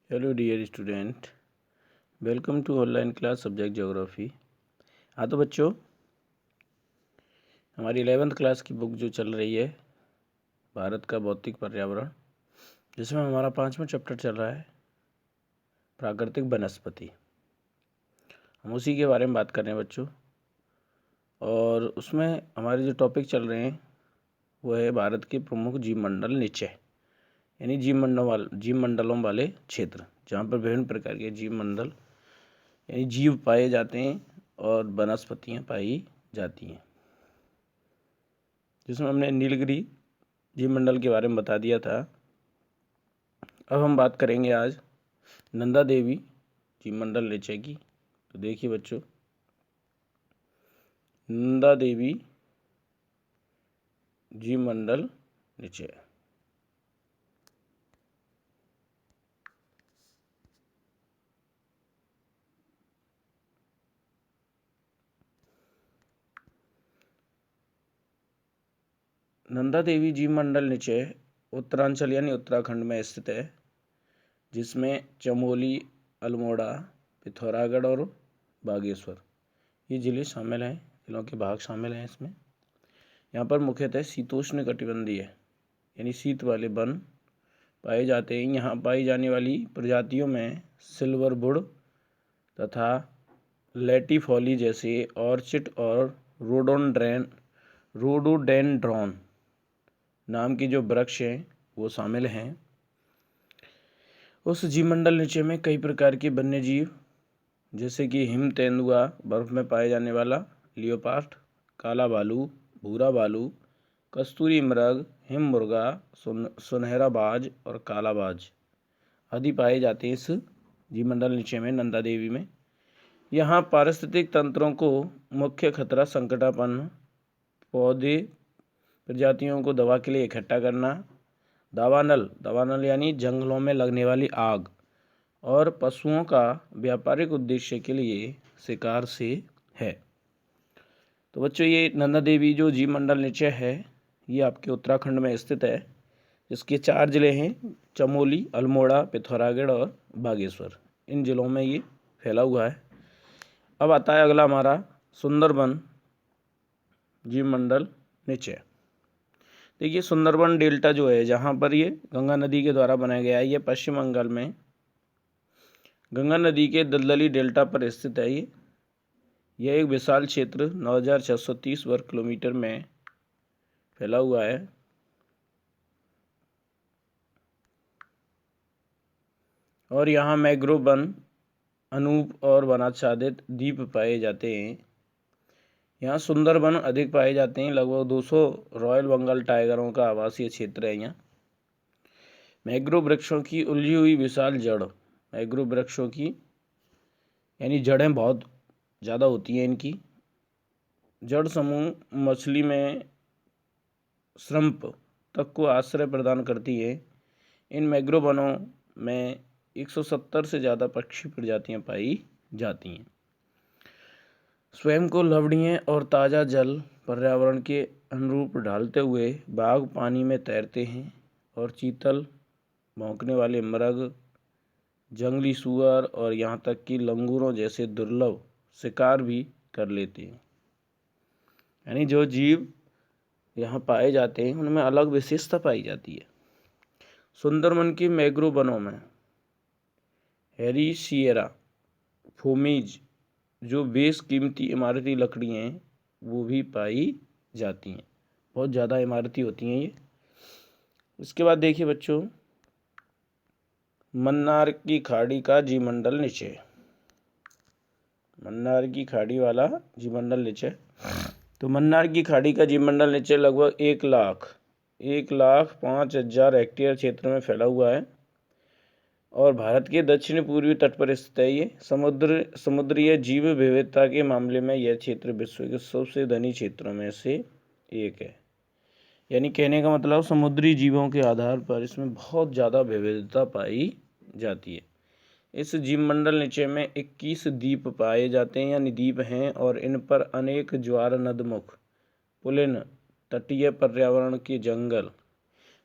Hello dear student, welcome to online class subject geography. हाँ तो बच्चों, हमारी 11th क्लास की बुक जो चल रही है भारत का भौतिक पर्यावरण, जिसमें हमारा 5वां चैप्टर चल रहा है प्राकृतिक वनस्पति। हम उसी के बारे में बात कर रहे हैं बच्चों, और उसमें हमारे जो टॉपिक चल रहे हैं वो है भारत के प्रमुख जीवमंडल निचय, यानी जीवमंडलों वाले क्षेत्र जहाँ पर विभिन्न प्रकार के जीवमंडल यानी जीव पाए जाते हैं और वनस्पतियाँ पाई जाती हैं, जिसमें हमने नीलगिरी जीवमंडल के बारे में बता दिया था। अब हम बात करेंगे आज नंदा देवी जीवमंडल निचय की। तो देखिए बच्चों, नंदा देवी जीवमंडल निचय। नंदा देवी जीवमंडल निचय उत्तरांचल यानी उत्तराखंड में स्थित है, जिसमें चमोली, अल्मोड़ा, पिथौरागढ़ और बागेश्वर ये जिले शामिल हैं, जिलों के भाग शामिल हैं इसमें। यहाँ पर मुख्यतः शीतोष्ण कटिबंधीय यानी शीत वाले वन पाए जाते हैं। यहाँ पाई जाने वाली प्रजातियों में सिल्वरवुड तथा लेटिफोली जैसे ऑर्चिड और रोडोडेंड्रॉन नाम की जो वृक्ष हैं वो शामिल हैं। उस जीवमंडल निचय में कई प्रकार के वन्य जीव जैसे कि हिम तेंदुआ, बर्फ में पाए जाने वाला लियोपार्ड, काला भालू, भूरा भालू, कस्तूरी मृग, हिम मुर्गा, सुनहरा बाज और काला बाज आदि पाए जाते हैं इस जीवमंडल निचय में, नंदा देवी में। यहाँ पारिस्थितिक तंत्रों को मुख्य खतरा संकटापन्न पौधे प्रजातियों को दवा के लिए इकट्ठा करना, दावानल यानी जंगलों में लगने वाली आग, और पशुओं का व्यापारिक उद्देश्य के लिए शिकार से है। तो बच्चों, ये नंदा देवी जो जीवमंडल निचय है ये आपके उत्तराखंड में स्थित है, जिसके 4 जिले हैं, चमोली, अल्मोड़ा, पिथौरागढ़ और बागेश्वर। इन जिलों में ये फैला हुआ है। अब आता है अगला हमारा सुंदरबन जीवमंडल निचय। देखिए, सुंदरबन डेल्टा जो है, जहाँ पर ये गंगा नदी के द्वारा बनाया गया है, ये पश्चिम बंगाल में गंगा नदी के दलदली डेल्टा पर स्थित है। यह एक विशाल क्षेत्र 9,630 वर्ग किलोमीटर में फैला हुआ है। और यहाँ मैंग्रोव वन, अनूप और वनाच्छादित द्वीप पाए जाते हैं। यहाँ सुंदरबन अधिक पाए जाते हैं, लगभग 200 रॉयल बंगाल टाइगरों का आवासीय क्षेत्र है। यहाँ मैंग्रोव वृक्षों की उलझी हुई विशाल जड़, मैंग्रोव वृक्षों की यानी जड़ें बहुत ज़्यादा होती हैं। इनकी जड़ समूह मछली में श्रम्प तक को आश्रय प्रदान करती है। इन मैंग्रोव वनों में 170 से ज़्यादा पक्षी प्रजातियां पाई जाती हैं। स्वयं को लवणीय और ताज़ा जल पर्यावरण के अनुरूप ढालते हुए बाघ पानी में तैरते हैं, और चीतल, भौंकने वाले मृग, जंगली सूअर और यहाँ तक कि लंगूरों जैसे दुर्लभ शिकार भी कर लेते हैं। यानी जो जीव यहाँ पाए जाते हैं उनमें अलग विशेषता पाई जाती है। सुंदरबन के मैंग्रोव वनों में हेरिसिएरा फोमीज जो बेस कीमती इमारती लकड़ी हैं वो भी पाई जाती हैं। बहुत ज़्यादा इमारती होती हैं ये। इसके बाद देखिए बच्चों, मन्नार की खाड़ी का जीवमंडल निचय। मन्नार की खाड़ी वाला जीवमंडल निचय। तो मन्नार की खाड़ी का जीवमंडल निचय लगभग 1,05,000 हेक्टेयर क्षेत्र में फैला हुआ है, और भारत के दक्षिण पूर्वी तट पर स्थित है। ये समुद्रीय जीव विविधता के मामले में यह क्षेत्र विश्व के सबसे धनी क्षेत्रों में से एक है। यानी कहने का मतलब, समुद्री जीवों के आधार पर इसमें बहुत ज़्यादा विविधता पाई जाती है। इस जीवमंडल निचय में 21 द्वीप पाए जाते हैं, यानी द्वीप हैं, और इन पर अनेक ज्वार नदमुख, पुलिन, तटीय पर्यावरण के जंगल।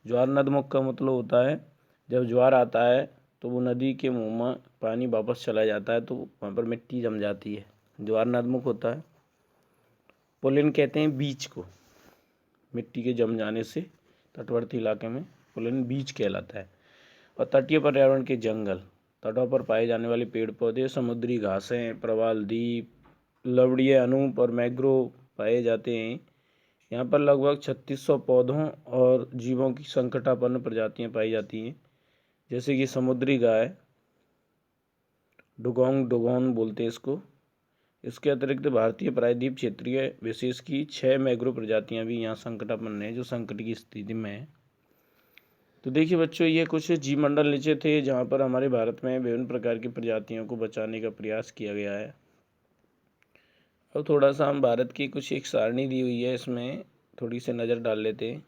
ज्वार नदमुख का मतलब होता है जब ज्वार आता है तो वो नदी के मुंह में पानी वापस चला जाता है, तो वहाँ पर मिट्टी जम जाती है, ज्वार नदमुख होता है। पुलिन कहते हैं बीज को, मिट्टी के जम जाने से तटवर्ती इलाके में पुलिन बीज कहलाता है। और तटीय पर्यावरण के जंगल, तटों पर पाए जाने वाले पेड़ पौधे, समुद्री घासें, प्रवाल द्वीप, लवणीय अनूप और मैंग्रोव पाए जाते हैं। यहाँ पर लगभग 3600 पौधों और जीवों की संकटापन्न प्रजातियाँ पाई जाती हैं, जैसे कि समुद्री गाय, डुगोंग डुगोन बोलते हैं इसको। इसके अतिरिक्त भारतीय प्रायद्वीप क्षेत्रीय विशेष की 6 मैंग्रोव प्रजातियाँ भी यहाँ संकटापन्न हैं, जो संकट की स्थिति में है। तो देखिए बच्चों, ये कुछ जीवमंडल नीचे थे जहाँ पर हमारे भारत में विभिन्न प्रकार की प्रजातियों को बचाने का प्रयास किया गया है। अब थोड़ा सा हम भारत की कुछ एक सारणी दी हुई है, इसमें थोड़ी सी नज़र डाल लेते हैं।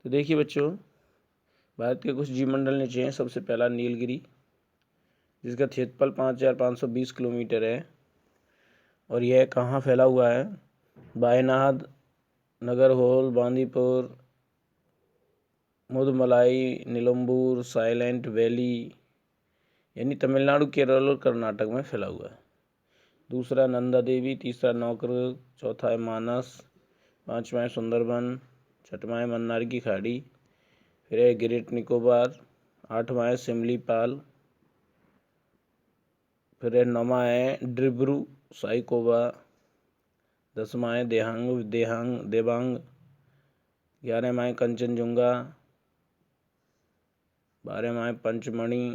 तो देखिए बच्चों, भारत के कुछ जीवमंडल नीचे हैं। सबसे पहला नीलगिरी, जिसका क्षेत्रफल 5520 किलोमीटर है, और यह कहाँ फैला हुआ है? वायनाड, नागरहोल, बांदीपुर, मुदमलाई, नीलम्बूर, साइलेंट वैली, यानी तमिलनाडु, केरल और कर्नाटक में फैला हुआ है। दूसरा नंदा देवी, तीसरा नौकरग, चौथा है मानस, पाँचवा है सुंदरबन, छठवां है मन्नार की खाड़ी, फिर है ग्रेट निकोबार, आठवां है सिमलीपाल, फिर है नौवां है ड्रिब्रू साइकोबा, दसवां है देबांग, 11वां है कंचनजुंगा, 12वां है पंचमढ़ी,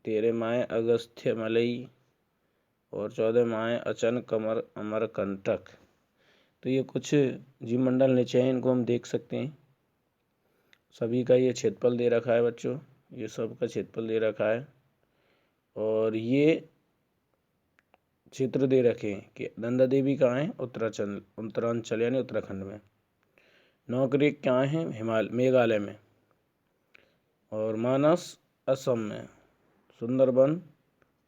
13वां है अगस्त्यमलई और 14वां है अचनकमर अमरकंटक। तो ये कुछ जीवमंडल नीचे हैं, इनको हम देख सकते हैं। सभी का ये क्षेत्रफल दे रखा है बच्चों, ये सब का क्षेत्रफल दे रखा है, और ये क्षेत्र दे रखे हैं कि नंदा देवी कहाँ है? उत्तरांचल यानी उत्तराखंड में। नौकरेक कहाँ है? मेघालय में। और मानस असम में। सुंदरबन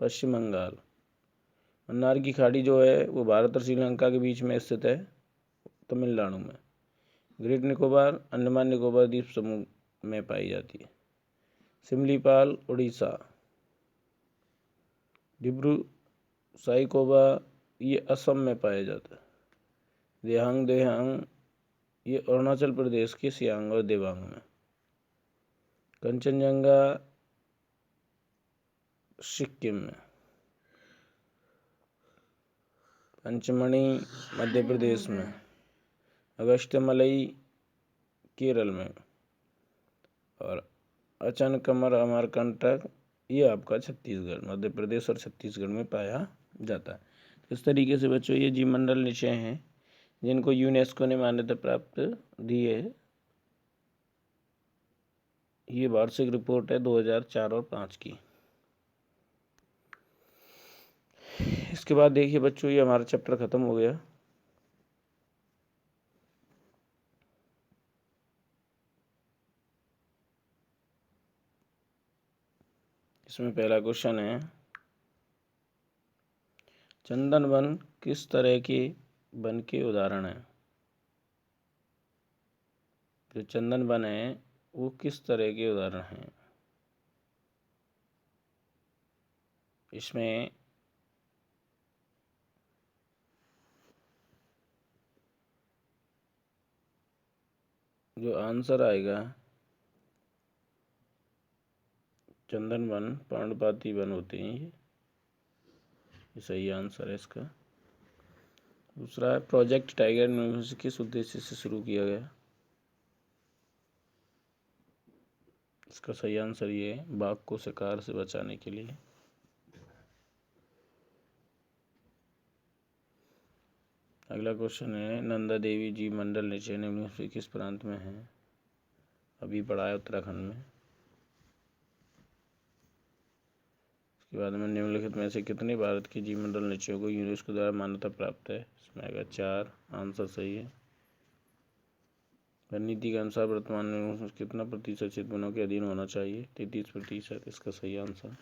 पश्चिम बंगाल। मन्नार की खाड़ी जो है वो भारत और श्रीलंका के बीच में स्थित है, तमिलनाडु में। ग्रेट निकोबार अंडमान निकोबार द्वीप समूह में पाई जाती है। सिमलीपाल उड़ीसा। डिब्रू साइकोबा ये असम में पाया जाता है। देहांग ये अरुणाचल प्रदेश के सियांग और देवांग में। कंचनजंगा सिक्किम में। पंचमढ़ी मध्य प्रदेश में। अगस्त्यमलई केरल में। और अचनकमर अमरकंटक ये आपका छत्तीसगढ़, मध्य प्रदेश और छत्तीसगढ़ में पाया जाता है। इस तरीके से बच्चों ये जीवमंडल निश्चय हैं जिनको यूनेस्को ने मान्यता प्राप्त दी है। ये वार्षिक रिपोर्ट है 2004 और 5 की। इसके बाद देखिए बच्चों, ये हमारा चैप्टर खत्म हो गया। इसमें पहला क्वेश्चन है, चंदन वन किस तरह के वन के उदाहरण है? जो चंदन वन है वो किस तरह के उदाहरण हैं? इसमें जो आंसर आएगा, चंदन वन पर्णपाती वन होते हैं ये सही आंसर है इसका। दूसरा है, प्रोजेक्ट टाइगर यूनिवर्सिटी किस उद्देश्य से शुरू किया गया? इसका सही आंसर ये है, बाघ को शिकार से बचाने के लिए। अगला क्वेश्चन है, नंदा देवी जी मंडल निश्चय यूनिवर्सिटी किस प्रांत में है? अभी पढ़ा है उत्तराखंड में। इसके बाद में निम्नलिखित में से कितने भारत के जीवमंडल निश्चयों को यूनेस्को द्वारा मान्यता प्राप्त है? इसमें आएगा 4, आंसर सही है। नीति के अनुसार वर्तमान में कितना प्रतिशत क्षेत्र वनों के अधीन होना चाहिए? 33%, इसका सही आंसर।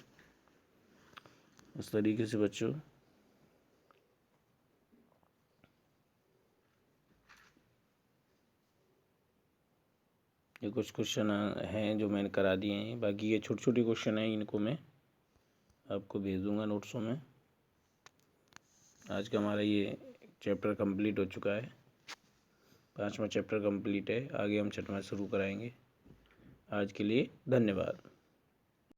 इस तरीके से बच्चों ये कुछ क्वेश्चन हैं जो मैंने करा दिए हैं, बाकी ये छोटे छोटे क्वेश्चन हैं, इनको मैं आपको भेज दूंगा नोट्सों में। आज का हमारा ये चैप्टर कंप्लीट हो चुका है, 5वां चैप्टर कंप्लीट है। आगे हम 6वां शुरू कराएंगे। आज के लिए धन्यवाद।